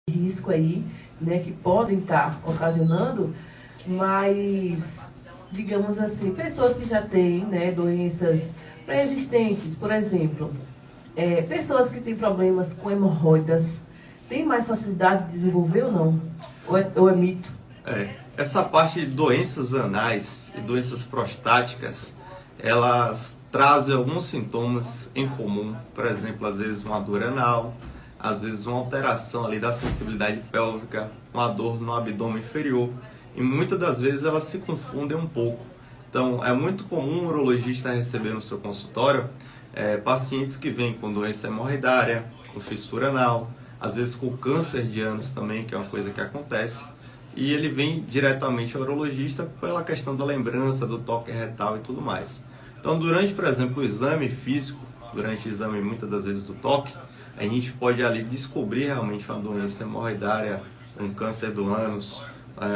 risco aí, né, que podem estar ocasionando, mas, digamos assim, pessoas que já têm, né, doenças pré-existentes, por exemplo, pessoas que têm problemas com hemorroidas, têm mais facilidade de desenvolver ou não? Ou é mito? Essa parte de doenças anais e doenças prostáticas, elas trazem alguns sintomas em comum, por exemplo, às vezes uma dor anal, às vezes uma alteração ali da sensibilidade pélvica, uma dor no abdômen inferior, e muitas das vezes elas se confundem um pouco. Então, é muito comum um urologista receber no seu consultório pacientes que vêm com doença hemorroidária, com fissura anal, às vezes com câncer de ânus também, que é uma coisa que acontece, e ele vem diretamente ao urologista pela questão da lembrança, do toque retal e tudo mais. Então, durante, por exemplo, o exame físico, durante o exame muitas das vezes do toque, a gente pode ali descobrir realmente uma doença hemorroidária, um câncer do ânus,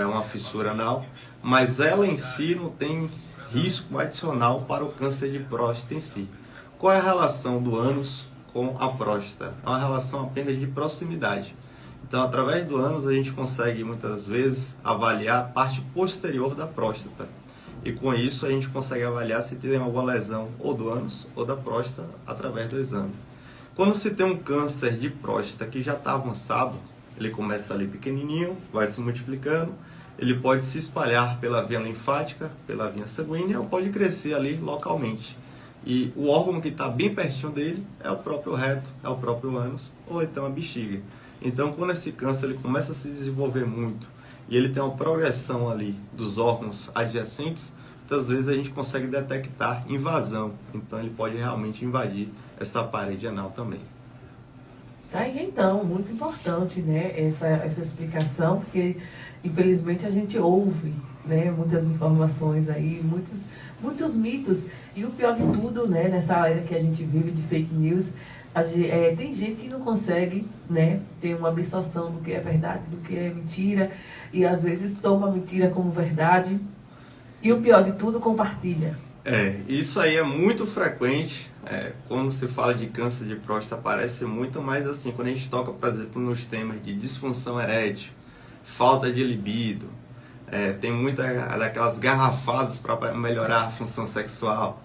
uma fissura anal, mas ela em si não tem risco adicional para o câncer de próstata em si. Qual é a relação do ânus com a próstata? É uma relação apenas de proximidade. Então, através do ânus, a gente consegue muitas vezes avaliar a parte posterior da próstata. E com isso, a gente consegue avaliar se tem alguma lesão ou do ânus ou da próstata através do exame. Quando se tem um câncer de próstata que já está avançado, ele começa ali pequenininho, vai se multiplicando, ele pode se espalhar pela via linfática, pela via sanguínea, ou pode crescer ali localmente. E o órgão que está bem pertinho dele é o próprio reto, é o próprio ânus, ou então a bexiga. Então, quando esse câncer ele começa a se desenvolver muito e ele tem uma progressão ali dos órgãos adjacentes, muitas vezes a gente consegue detectar invasão. Então, ele pode realmente invadir essa parede anal também. Aí, então, muito importante, né, essa explicação, porque infelizmente a gente ouve, né, muitas informações aí, muitos mitos, e o pior de tudo, né, nessa era que a gente vive de fake news, tem gente que não consegue, né, ter uma absorção do que é verdade, do que é mentira, e às vezes toma a mentira como verdade, e o pior de tudo, compartilha. Isso aí é muito frequente, quando se fala de câncer de próstata aparece muito, mas assim, quando a gente toca, por exemplo, nos temas de disfunção erétil, falta de libido, tem muita daquelas garrafadas para melhorar a função sexual.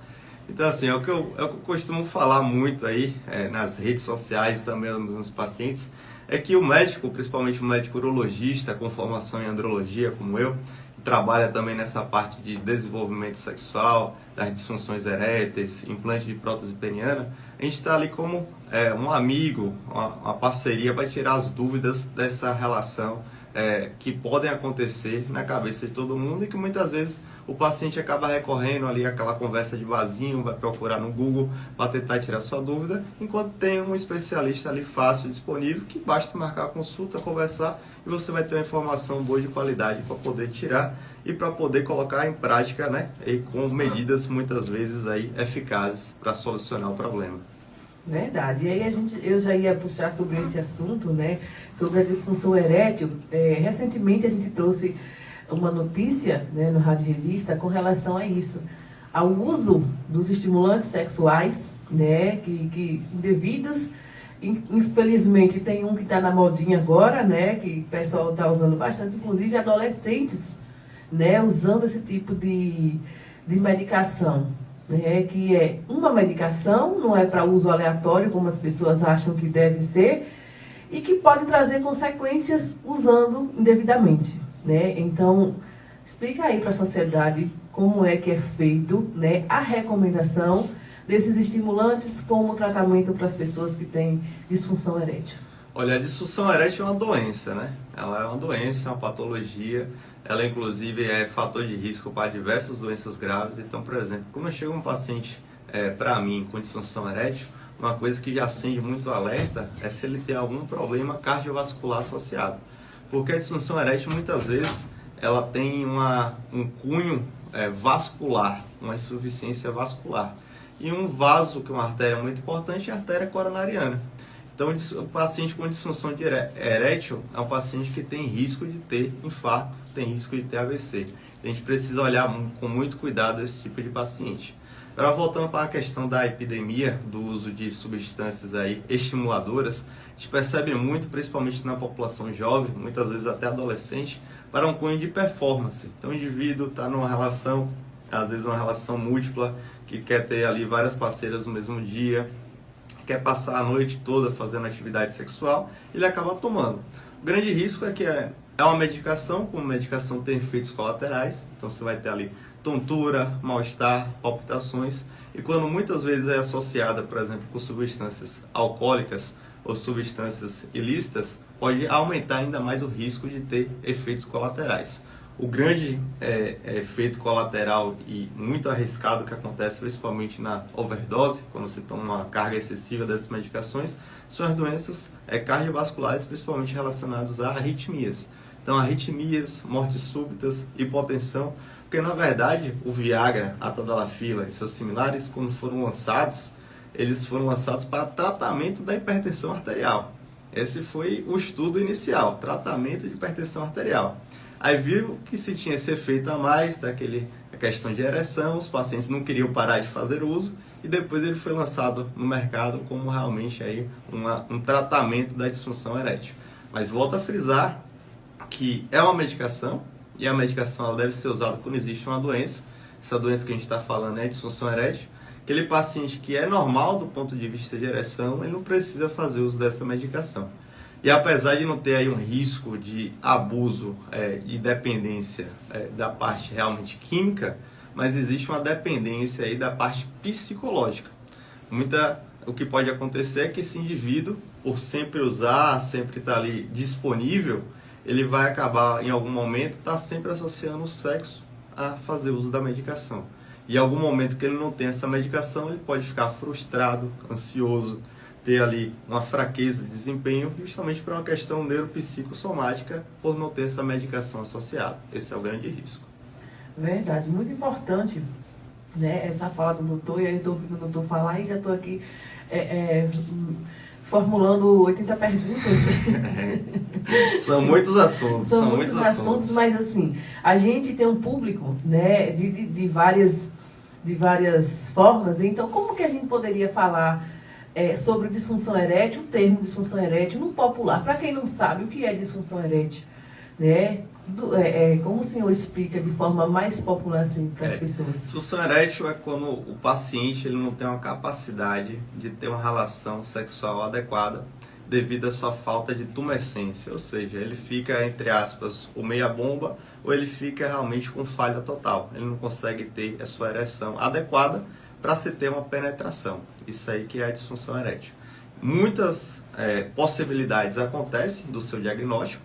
Então assim, é o que eu costumo falar muito aí nas redes sociais e também nos pacientes, é que o médico, principalmente o médico urologista com formação em andrologia como eu, trabalha também nessa parte de desenvolvimento sexual, das disfunções eréteis, implante de prótese peniana, a gente está ali como um amigo, uma parceria para tirar as dúvidas dessa relação que podem acontecer na cabeça de todo mundo e que muitas vezes o paciente acaba recorrendo ali àquela conversa de vasinho, vai procurar no Google para tentar tirar sua dúvida, enquanto tem um especialista ali fácil, disponível, que basta marcar a consulta, conversar e você vai ter uma informação boa de qualidade para poder tirar e para poder colocar em prática, né, e com medidas muitas vezes aí eficazes para solucionar o problema. Verdade. E aí eu já ia puxar sobre esse assunto, né, sobre a disfunção erétil. Recentemente a gente trouxe uma notícia, né, no Rádio Revista com relação a isso, ao uso dos estimulantes sexuais, né, que indevidos. Infelizmente tem um que está na modinha agora, né, que o pessoal está usando bastante, inclusive adolescentes, né, usando esse tipo de medicação. Que é uma medicação, não é para uso aleatório, como as pessoas acham que deve ser, e que pode trazer consequências usando indevidamente. Né? Então, explica aí para a sociedade como é que é feito, né, a recomendação desses estimulantes como tratamento para as pessoas que têm disfunção erétil. Olha, a disfunção erétil é uma doença, né? Ela é uma doença, é uma patologia. Ela, inclusive, é fator de risco para diversas doenças graves. Então, por exemplo, quando chega um paciente para mim com disfunção erétil, uma coisa que já acende muito alerta é se ele tem algum problema cardiovascular associado. Porque a disfunção erétil, muitas vezes, ela tem um cunho vascular, uma insuficiência vascular. E um vaso, que é uma artéria muito importante, é a artéria coronariana. Então, o paciente com disfunção erétil é um paciente que tem risco de ter infarto, tem risco de ter AVC. A gente precisa olhar com muito cuidado esse tipo de paciente. Agora, voltando para a questão da epidemia do uso de substâncias aí estimuladoras, a gente percebe muito, principalmente na população jovem, muitas vezes até adolescente, para um cunho de performance. Então, o indivíduo está numa relação, às vezes uma relação múltipla, que quer ter ali várias parceiras no mesmo dia, quer passar a noite toda fazendo atividade sexual, ele acaba tomando. O grande risco é que é uma medicação, como medicação tem efeitos colaterais, então você vai ter ali tontura, mal-estar, palpitações, e quando muitas vezes é associada, por exemplo, com substâncias alcoólicas ou substâncias ilícitas, pode aumentar ainda mais o risco de ter efeitos colaterais. O grande efeito colateral e muito arriscado que acontece principalmente na overdose, quando se toma uma carga excessiva dessas medicações, são as doenças cardiovasculares, principalmente relacionadas a arritmias. Então, arritmias, mortes súbitas, hipotensão, porque na verdade o Viagra, a tadalafila e seus similares, quando foram lançados, eles foram lançados para tratamento da hipertensão arterial. Esse foi o estudo inicial, tratamento de hipertensão arterial. Aí viu que se tinha esse efeito a mais, a questão de ereção, os pacientes não queriam parar de fazer uso, e depois ele foi lançado no mercado como realmente aí um tratamento da disfunção erétil. Mas volto a frisar que é uma medicação, e a medicação ela deve ser usada quando existe uma doença. Essa doença que a gente está falando é a disfunção erétil. Aquele paciente que é normal do ponto de vista de ereção, ele não precisa fazer uso dessa medicação. E apesar de não ter aí um risco de abuso, de dependência da parte realmente química, mas existe uma dependência aí da parte psicológica. O que pode acontecer é que esse indivíduo, por sempre usar, sempre estar ali disponível, ele vai acabar, em algum momento, sempre associando o sexo a fazer uso da medicação. E em algum momento que ele não tem essa medicação, ele pode ficar frustrado, ansioso, ter ali uma fraqueza de desempenho, justamente por uma questão neuropsicossomática, por não ter essa medicação associada. Esse é o grande risco. Verdade, muito importante, né, essa fala do doutor, e aí estou ouvindo o doutor falar e já estou aqui formulando 80 perguntas. São muitos assuntos. São muitos assuntos, mas assim, a gente tem um público, né, de várias formas, então como que a gente poderia falar sobre disfunção erétil, o termo disfunção erétil no popular, para quem não sabe o que é disfunção erétil, né? Como o senhor explica de forma mais popular assim, para as pessoas? Disfunção erétil é quando o paciente ele não tem uma capacidade de ter uma relação sexual adequada devido à sua falta de tumescência, ou seja, ele fica, entre aspas, o meia bomba, ou ele fica realmente com falha total, ele não consegue ter a sua ereção adequada para se ter uma penetração. Isso aí que é a disfunção erétil. Muitas possibilidades acontecem do seu diagnóstico.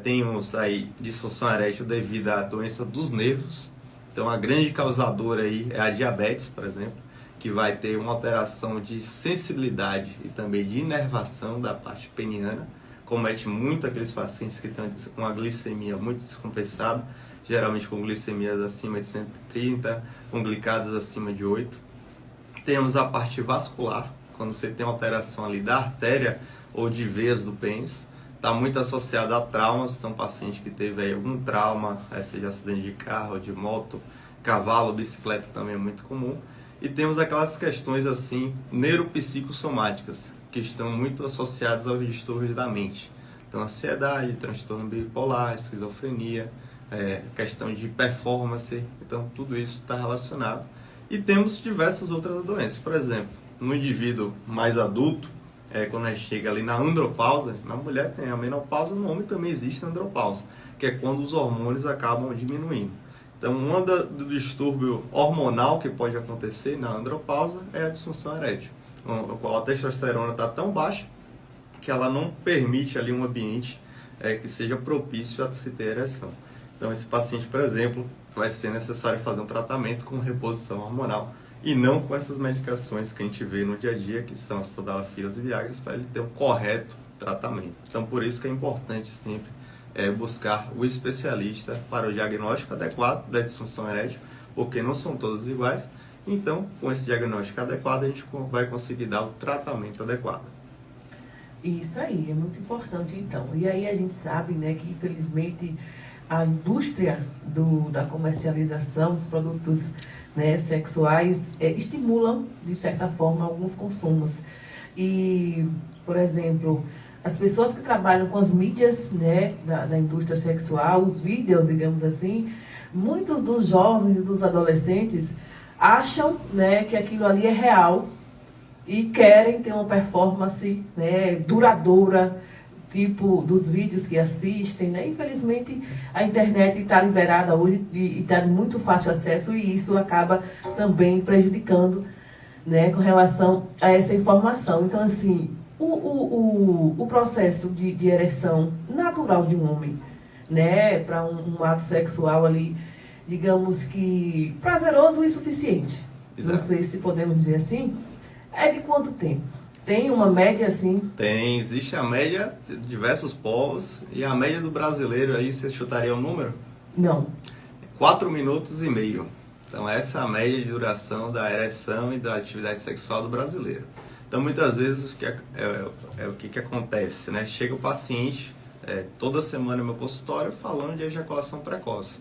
Temos aí disfunção erétil devido à doença dos nervos. Então a grande causadora aí é a diabetes, por exemplo, que vai ter uma alteração de sensibilidade e também de inervação da parte peniana. Comete muito aqueles pacientes que têm uma glicemia muito descompensada, geralmente com glicemias acima de 130, com glicadas acima de 8. Temos a parte vascular, quando você tem alteração ali da artéria ou de veias do pênis. Está muito associado a traumas, então paciente que teve aí algum trauma, seja acidente de carro, de moto, cavalo, bicicleta também é muito comum. E temos aquelas questões assim, neuropsicossomáticas, que estão muito associadas aos distúrbios da mente. Então ansiedade, transtorno bipolar, esquizofrenia, questão de performance, então tudo isso está relacionado. E temos diversas outras doenças, por exemplo, no indivíduo mais adulto, quando a gente chega ali na andropausa, na mulher tem a menopausa, no homem também existe a andropausa, que é quando os hormônios acabam diminuindo. Então, do distúrbio hormonal que pode acontecer na andropausa é a disfunção erétil, no qual a testosterona está tão baixa que ela não permite ali um ambiente que seja propício a se ter ereção. Então, esse paciente, por exemplo, vai ser necessário fazer um tratamento com reposição hormonal e não com essas medicações que a gente vê no dia a dia, que são as tadalafilas e viagras, para ele ter um correto tratamento. Então, por isso que é importante sempre buscar o especialista para o diagnóstico adequado da disfunção erétil, porque não são todas iguais. Então, com esse diagnóstico adequado, a gente vai conseguir dar o tratamento adequado. Isso aí, é muito importante então. E aí a gente sabe, né, que infelizmente a indústria da comercialização dos produtos né, sexuais estimulam, de certa forma, alguns consumos. E, por exemplo, as pessoas que trabalham com as mídias, né, da indústria sexual, os vídeos, digamos assim, muitos dos jovens e dos adolescentes acham, né, que aquilo ali é real e querem ter uma performance, né, duradoura, tipo dos vídeos que assistem, né? Infelizmente, a internet está liberada hoje e está de muito fácil acesso, e isso acaba também prejudicando, né, com relação a essa informação. Então, assim, o processo de ereção natural de um homem, né, para um ato sexual ali, digamos que prazeroso e suficiente, Exato. não sei se podemos dizer assim, é de quanto tempo? Tem uma média assim? Tem, existe a média de diversos povos, e a média do brasileiro aí, você chutaria um número? Não. 4 minutos e meio. Então essa é a média de duração da ereção e da atividade sexual do brasileiro. Então muitas vezes o que acontece, né? Chega o paciente toda semana no meu consultório falando de ejaculação precoce.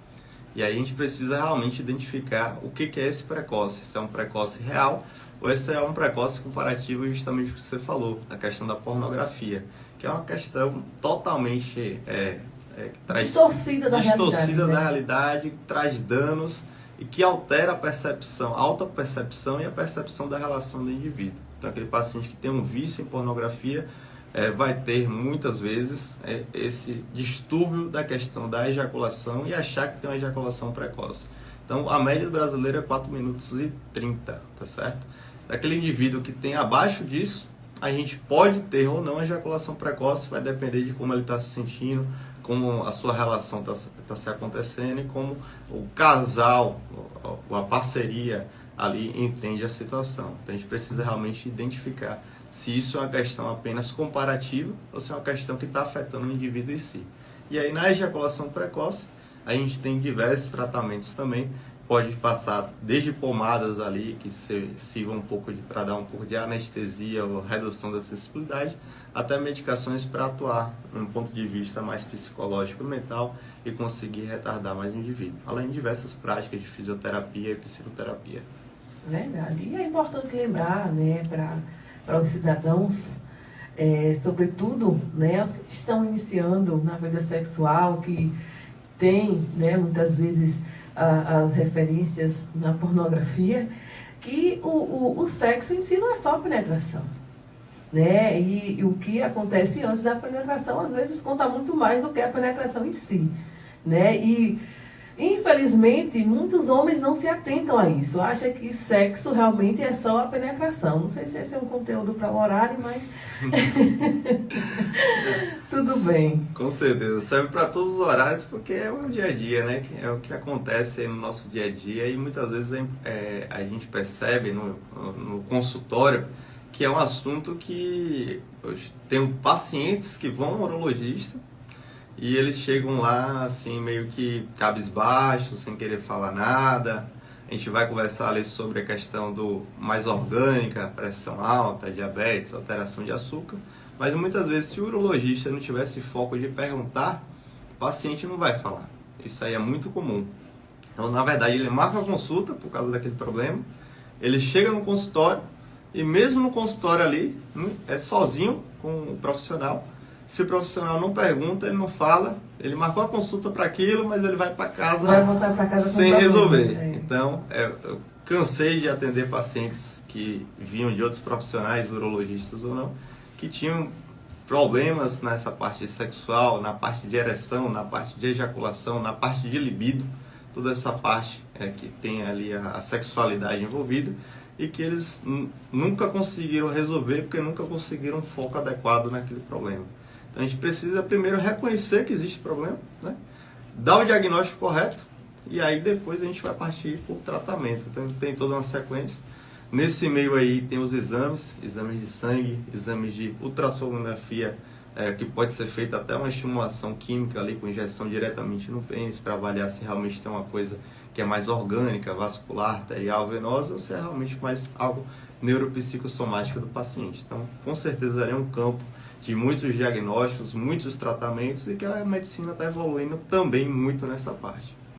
E aí a gente precisa realmente identificar o que é esse precoce. Se é um precoce real ou esse é um precoce comparativo, justamente o que você falou, a questão da pornografia, que é uma questão totalmente distorcida da realidade, traz danos e que altera a percepção, a autopercepção e a percepção da relação do indivíduo. Então, aquele paciente que tem um vício em pornografia vai ter muitas vezes esse distúrbio da questão da ejaculação e achar que tem uma ejaculação precoce. Então, a média do brasileiro é 4 minutos e 30, tá certo? Daquele indivíduo que tem abaixo disso, a gente pode ter ou não ejaculação precoce, vai depender de como ele está se sentindo, como a sua relação está se acontecendo e como o casal, a parceria ali entende a situação. Então a gente precisa realmente identificar se isso é uma questão apenas comparativa ou se é uma questão que está afetando o indivíduo em si. E aí na ejaculação precoce, a gente tem diversos tratamentos também. Pode passar desde pomadas ali que sirvam para dar um pouco de anestesia ou redução da sensibilidade, até medicações para atuar num ponto de vista mais psicológico e mental e conseguir retardar mais o indivíduo, além de diversas práticas de fisioterapia e psicoterapia. Verdade. E é importante lembrar, né, para os cidadãos, sobretudo, né, os que estão iniciando na vida sexual, que tem, né, muitas vezes as referências na pornografia, que o sexo em si não é só a penetração, né? E o que acontece antes da penetração, às vezes, conta muito mais do que a penetração em si, né? E, infelizmente, muitos homens não se atentam a isso. Acham que sexo realmente é só a penetração. Não sei se esse é um conteúdo para o horário, mas tudo bem. Com certeza, serve para todos os horários, porque é o dia a dia, né? É o que acontece aí no nosso dia a dia, e muitas vezes a gente percebe no consultório que é um assunto que tem pacientes que vão ao urologista e eles chegam lá assim meio que cabisbaixos, sem querer falar nada. A gente vai conversar ali sobre a questão do mais orgânica, pressão alta, diabetes, alteração de açúcar. Mas muitas vezes, se o urologista não tivesse foco de perguntar, o paciente não vai falar. Isso aí é muito comum. Então, na verdade, ele marca a consulta por causa daquele problema, ele chega no consultório e mesmo no consultório ali, é sozinho com o profissional. Se o profissional não pergunta, ele não fala, ele marcou a consulta para aquilo, mas ele vai para casa, vai voltar para casa sem resolver. Então, eu cansei de atender pacientes que vinham de outros profissionais, urologistas ou não, que tinham problemas nessa parte sexual, na parte de ereção, na parte de ejaculação, na parte de libido, toda essa parte que tem ali a sexualidade envolvida, e que eles nunca conseguiram resolver porque nunca conseguiram um foco adequado naquele problema. Então a gente precisa primeiro reconhecer que existe problema, né? Dar o diagnóstico correto e aí depois a gente vai partir para o tratamento. Então tem toda uma sequência. Nesse meio aí tem os exames de sangue, exames de ultrassonografia, que pode ser feita até uma estimulação química ali com injeção diretamente no pênis para avaliar se realmente tem uma coisa que é mais orgânica, vascular, arterial, venosa, ou se é realmente mais algo neuropsicossomático do paciente. Então, com certeza é um campo de muitos diagnósticos, muitos tratamentos e que a medicina está evoluindo também muito nessa parte.